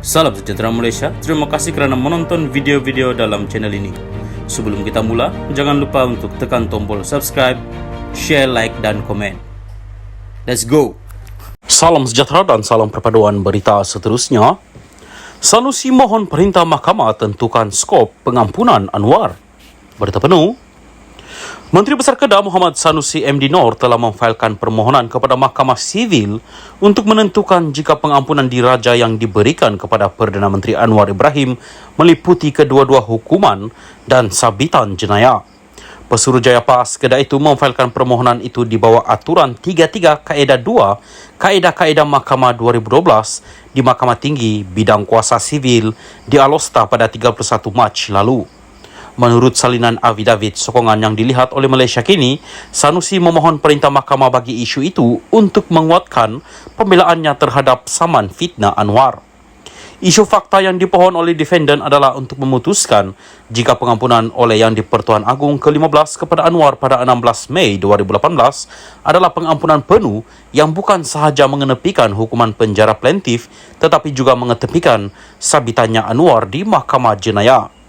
Salam sejahtera Malaysia, terima kasih kerana menonton video-video dalam channel ini. Sebelum kita mula, jangan lupa untuk tekan tombol subscribe, share, like dan komen. Let's go! Salam sejahtera dan salam perpaduan berita seterusnya. Sanusi mohon perintah mahkamah tentukan skop pengampunan Anwar. Berita penuh. Menteri Besar Kedah Muhammad Sanusi MD Nor telah memfailkan permohonan kepada Mahkamah Sivil untuk menentukan jika pengampunan diraja yang diberikan kepada Perdana Menteri Anwar Ibrahim meliputi kedua-dua hukuman dan sabitan jenayah. Pesuruhjaya PAS Kedah itu memfailkan permohonan itu di bawah aturan 33 Kaedah 2 Kaedah-Kaedah Mahkamah 2012 di Mahkamah Tinggi Bidang Kuasa Sivil di Alosta pada 31 Mac lalu. Menurut salinan affidavit sokongan yang dilihat oleh Malaysia kini, Sanusi memohon perintah mahkamah bagi isu itu untuk menguatkan pembelaannya terhadap saman fitnah Anwar. Isu fakta yang dipohon oleh defendant adalah untuk memutuskan jika pengampunan oleh Yang di-Pertuan Agong ke-15 kepada Anwar pada 16 Mei 2018 adalah pengampunan penuh yang bukan sahaja mengenepikan hukuman penjara plaintiff tetapi juga mengetepikan sabitannya Anwar di Mahkamah Jenayah.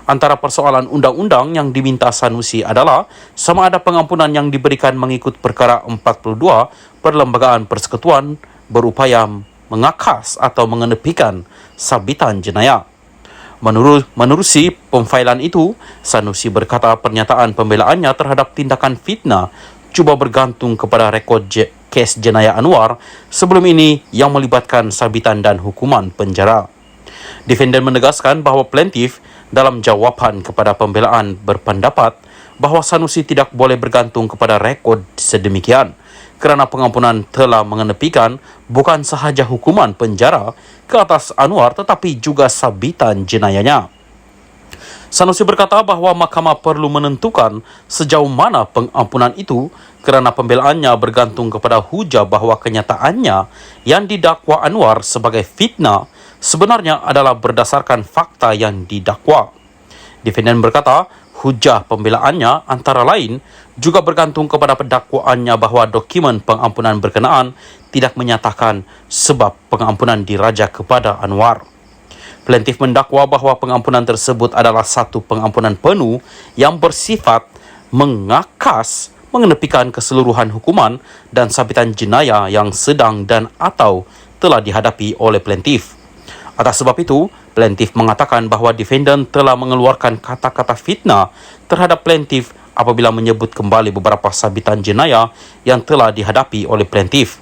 Antara persoalan undang-undang yang diminta Sanusi adalah sama ada pengampunan yang diberikan mengikut perkara 42 Perlembagaan Persekutuan berupaya mengakas atau mengenepikan sabitan jenayah. Menerusi pemfailan itu, Sanusi berkata pernyataan pembelaannya terhadap tindakan fitnah cuba bergantung kepada rekod kes jenayah Anwar sebelum ini yang melibatkan sabitan dan hukuman penjara. Defendant menegaskan bahawa plaintiff dalam jawapan kepada pembelaan berpendapat bahawa Sanusi tidak boleh bergantung kepada rekod sedemikian kerana pengampunan telah mengenepikan bukan sahaja hukuman penjara ke atas Anwar tetapi juga sabitan jenayahnya. Sanusi berkata bahawa mahkamah perlu menentukan sejauh mana pengampunan itu kerana pembelaannya bergantung kepada hujah bahawa kenyataannya yang didakwa Anwar sebagai fitnah sebenarnya adalah berdasarkan fakta yang didakwa. Defendant berkata, hujah pembelaannya antara lain juga bergantung kepada pendakwaannya bahawa dokumen pengampunan berkenaan tidak menyatakan sebab pengampunan diraja kepada Anwar. Plaintiff mendakwa bahawa pengampunan tersebut adalah satu pengampunan penuh yang bersifat mengakas, mengenepikan keseluruhan hukuman dan sabitan jenayah yang sedang dan atau telah dihadapi oleh plaintiff. Atas sebab itu, plaintiff mengatakan bahawa defendant telah mengeluarkan kata-kata fitnah terhadap plaintiff apabila menyebut kembali beberapa sabitan jenayah yang telah dihadapi oleh plaintiff.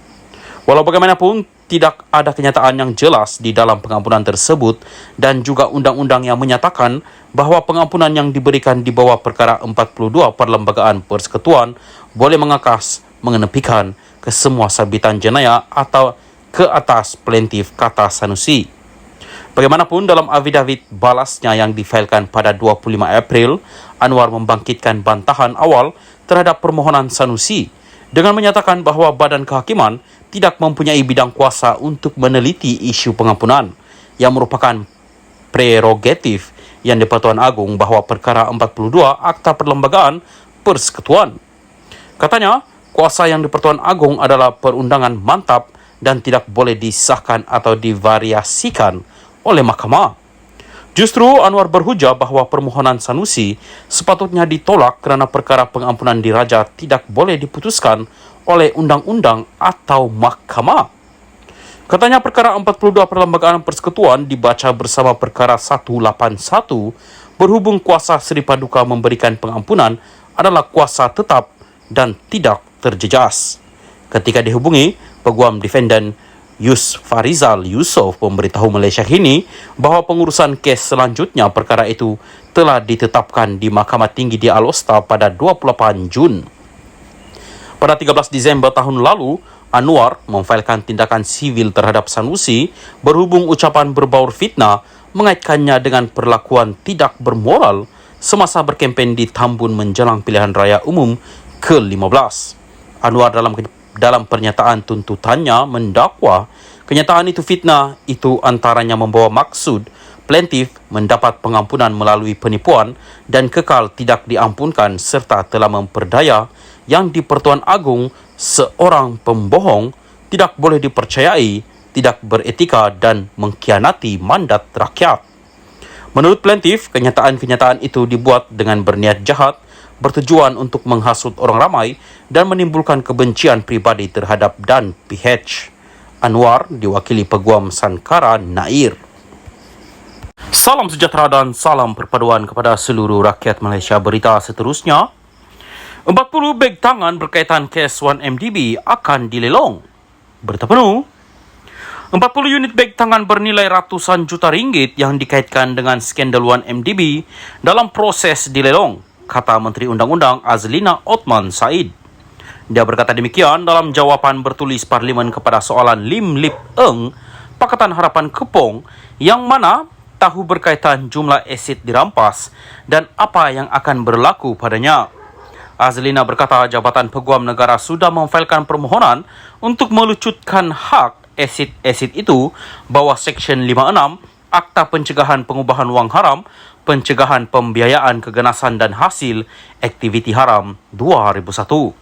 Walau bagaimanapun, tidak ada kenyataan yang jelas di dalam pengampunan tersebut dan juga undang-undang yang menyatakan bahawa pengampunan yang diberikan di bawah perkara 42 Perlembagaan Persekutuan boleh mengakas, mengenepikan kesemua sabitan jenayah atau ke atas plaintiff, kata Sanusi. Bagaimanapun dalam affidavit balasnya yang difailkan pada 25 April, Anwar membangkitkan bantahan awal terhadap permohonan Sanusi dengan menyatakan bahawa Badan Kehakiman tidak mempunyai bidang kuasa untuk meneliti isu pengampunan yang merupakan prerogatif Yang di-Pertuan Agong bahawa perkara 42 Akta Perlembagaan Persekutuan. Katanya, kuasa Yang di-Pertuan Agong adalah perundangan mantap dan tidak boleh disahkan atau divariasikan oleh mahkamah. Justru Anwar berhujah bahawa permohonan Sanusi sepatutnya ditolak kerana perkara pengampunan diraja tidak boleh diputuskan oleh undang-undang atau mahkamah. Katanya perkara 42 Perlembagaan Persekutuan dibaca bersama perkara 181 berhubung kuasa Seri Paduka memberikan pengampunan adalah kuasa tetap dan tidak terjejas. Ketika dihubungi, peguam defendant Farizal Yusof memberitahu Malaysia kini bahawa pengurusan kes selanjutnya perkara itu telah ditetapkan di Mahkamah Tinggi di Alosta pada 28 Jun. Pada 13 Disember tahun lalu, Anwar memfailkan tindakan sivil terhadap Sanusi berhubung ucapan berbaur fitnah mengaitkannya dengan perlakuan tidak bermoral semasa berkempen di Tambun menjelang pilihan raya umum ke-15. Anwar dalam pernyataan tuntutannya mendakwa kenyataan itu fitnah itu antaranya membawa maksud plaintiff mendapat pengampunan melalui penipuan dan kekal tidak diampunkan serta telah memperdaya Yang di-Pertuan Agong seorang pembohong tidak boleh dipercayai tidak beretika dan mengkhianati mandat rakyat. Menurut plaintiff, kenyataan-kenyataan itu dibuat dengan berniat jahat, bertujuan untuk menghasut orang ramai dan menimbulkan kebencian pribadi terhadap Dan PH. Anwar diwakili Peguam Sankara Nair. Salam sejahtera dan salam perpaduan kepada seluruh rakyat Malaysia. Berita seterusnya, 40 beg tangan berkaitan kes 1MDB akan dilelong. Berita penuh, 40 unit beg tangan bernilai ratusan juta ringgit yang dikaitkan dengan skandal 1MDB dalam proses dilelong, kata Menteri Undang-Undang Azlina Othman Said. Dia berkata demikian dalam jawapan bertulis Parlimen kepada soalan Lim Lip Eng, Pakatan Harapan Kepong, yang mana tahu berkaitan jumlah aset dirampas dan apa yang akan berlaku padanya. Azlina berkata Jabatan Peguam Negara sudah memfailkan permohonan untuk melucutkan hak aset-aset itu bawah Seksyen 56 Akta Pencegahan Pengubahan Wang Haram, Pencegahan Pembiayaan Keganasan dan Hasil Aktiviti Haram 2001.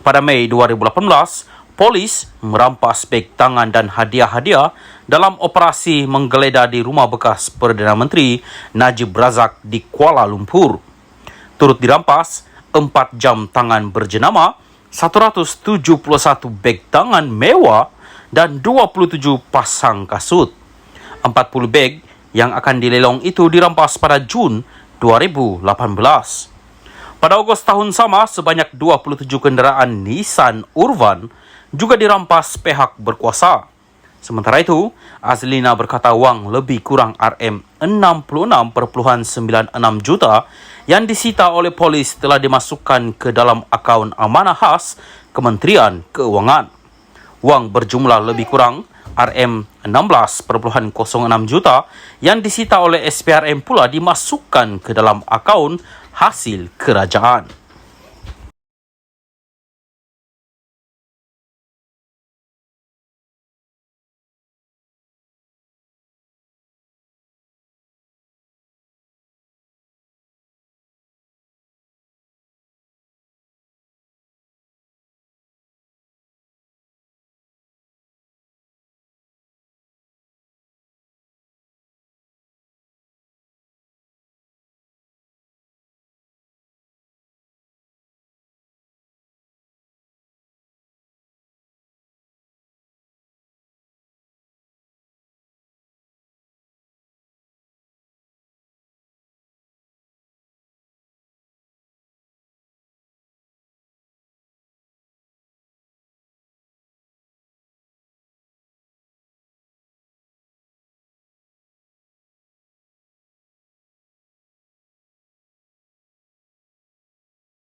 Pada Mei 2018, polis merampas beg tangan dan hadiah-hadiah dalam operasi menggeledah di rumah bekas Perdana Menteri Najib Razak di Kuala Lumpur. Turut dirampas 4 jam tangan berjenama, 171 beg tangan mewah dan 27 pasang kasut. 40 beg yang akan dilelong itu dirampas pada Jun 2018. Pada Ogos tahun sama, sebanyak 27 kenderaan Nissan Urvan juga dirampas pihak berkuasa. Sementara itu, Azlina berkata wang lebih kurang RM66.96 juta yang disita oleh polis telah dimasukkan ke dalam akaun amanah khas Kementerian Keuangan. Wang berjumlah lebih kurang RM16.06 juta yang disita oleh SPRM pula dimasukkan ke dalam akaun hasil kerajaan.